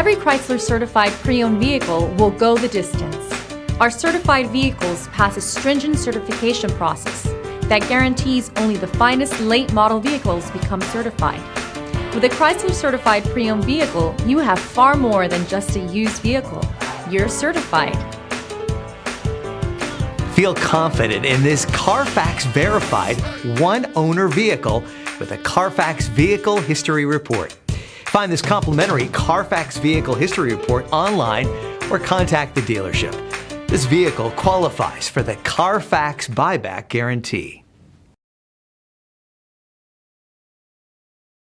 Every Chrysler certified pre-owned vehicle will go the distance. Our certified vehicles pass a stringent certification process that guarantees only the finest late model vehicles become certified. With a Chrysler certified pre-owned vehicle, you have far more than just a used vehicle. You're certified. Feel confident in this Carfax verified one-owner vehicle with a Carfax Vehicle History Report. Find this complimentary Carfax Vehicle History Report online or contact the dealership. This vehicle qualifies for the Carfax Buyback Guarantee.